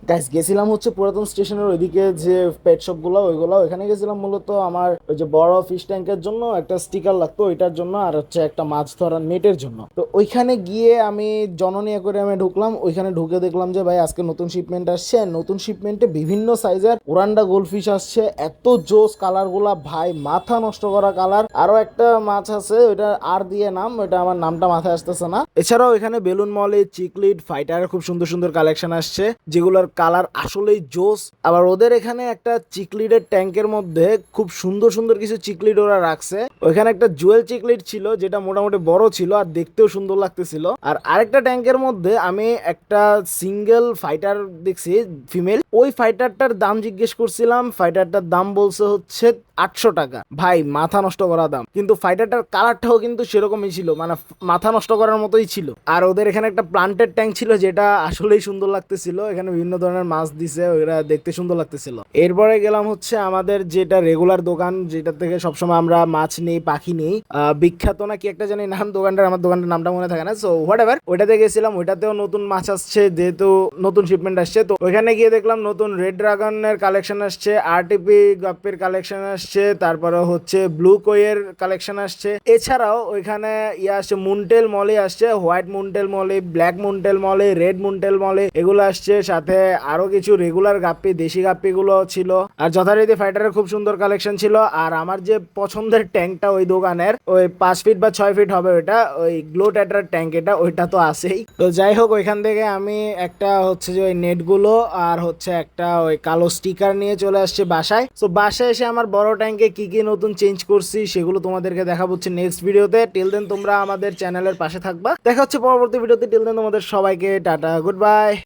Guys গেছিলাম হচ্ছে পুরাতন স্টেশনের ওইদিকে যে পেট শপ গুলো ওইগুলো, ওইখানে গেছিলাম মূলত আমার ওই যে বড় ফিশ ট্যাঙ্কের জন্য একটা স্টিকার লাগতো ওইটার জন্য, আর হচ্ছে একটা মাছ ধরার নেটের জন্য। তো ওইখানে গিয়ে আমি জননী করে আমি ঢুকলাম, ওইখানে ঢুকে দেখলাম যে ভাই আজকে নতুন শিপমেন্ট আসছে, নতুন শিপমেন্টে বিভিন্ন সাইজের ওরান্ডা গোল্ডফিশ আসছে, এত জোস কালার গুলা ভাই, মাথা নষ্ট করা কালার। আরো একটা মাছ আছে ওইটা আর দিয়ে নাম, ওইটা আমার নামটা মাথায় আসতেছে না। এছাড়াও এখানে বেলুন মলে চিকলিড ফাইটারের খুব সুন্দর সুন্দর কালেকশন আসছে, যেগুলোর কালার আসলেই জোস। আবার ওদের এখানে একটা চিকলিডের ট্যাঙ্কের মধ্যে খুব সুন্দর সুন্দর কিছু চিকলিড ওরা রাখছে। ওইখানে একটা জুয়েল চিকলিড ছিল যেটা মোটামুটি বড় ছিল আর দেখতেও সুন্দর লাগতেছিল। আর আরেকটা ট্যাঙ্কের মধ্যে আমি একটা সিঙ্গেল ফাইটার দেখছি ফিমেল, ওই ফাইটারটার দাম জিজ্ঞেস করছিলাম, ফাইটারটার দাম বলছে হচ্ছে 800 টাকা। ভাই মাথা নষ্ট করা দাম, কিন্তু ফাইটারটার কালারটাও কিন্তু সেরকমই ছিল, মানে মাথা নষ্ট করার মতোই ছিল। আর ওদের এখানে একটা প্লান্টেড ট্যাঙ্ক ছিল যেটা আসলেই সুন্দর লাগতেছিল, এখানে বিভিন্ন ধরনের মাছ দিছে, ওরা দেখতে সুন্দর লাগতেছিল। এরপরে গেলাম হচ্ছে আমাদের যেটা রেগুলার দোকান, যেটা থেকে সবসময় আমরা মাছ নেই পাখি নেই, বিখ্যাত না কি একটা জানি নাম দোকানটার, আমার দোকানটার নামটা মনে থাকে না, সো হোয়াট এভার। ওইটাতে গেছিলাম, ওইটাতেও নতুন মাছ আসছে যেহেতু নতুন শিপমেন্ট আসছে। তো ওইখানে গিয়ে দেখলাম নতুন রেড ড্রাগনের কালেকশন আসছে, আরটিপি গাপ্পির কালেকশন আসছে, তারপরে হচ্ছে ব্লু কোয়ের কালেকশন আসছে। এছাড়াও ওইখানে আসছে মুনটেল মলে আসছে, হোয়াইট মুনটেল মলে, ব্ল্যাক মুনটেল মলে, রেড মুনটেল মলে, এগুলো আসছে। সাথে আরো কিছু রেগুলার গাপ্পি, দেশি গাপ্পি গুলো ছিল। আর যথারীতি ফাইটারের খুব সুন্দর কালেকশন ছিল। আর আমার যে পছন্দের ট্যাঙ্কটা ওই দোকানের, ওই 5 ফিট বা 6 ফিট হবে ওইটা, ওই গ্লো ট্যাটার ট্যাঙ্ক, এটা ওইটা তো আছেই। তো যাই হোক, ওইখান থেকে আমি একটা হচ্ছে যে ওই নেটগুলো আর হচ্ছে একটা ওই কালো স্টিকার নিয়ে চলে আসছে বাসায়। তো বাসায় এসে আমার বড় ট্যাঙ্কে কি কি নতুন চেঞ্জ করছি সেগুলো তোমাদেরকে দেখাবো হচ্ছে নেক্সট ভিডিওতে। টিল দেন তোমরা আমাদের চ্যানেলের পাশে থাকবা, দেখা হচ্ছে পরবর্তী ভিডিওতে। টিল দেন তোমাদের সবাইকে টাটা, গুড বাই।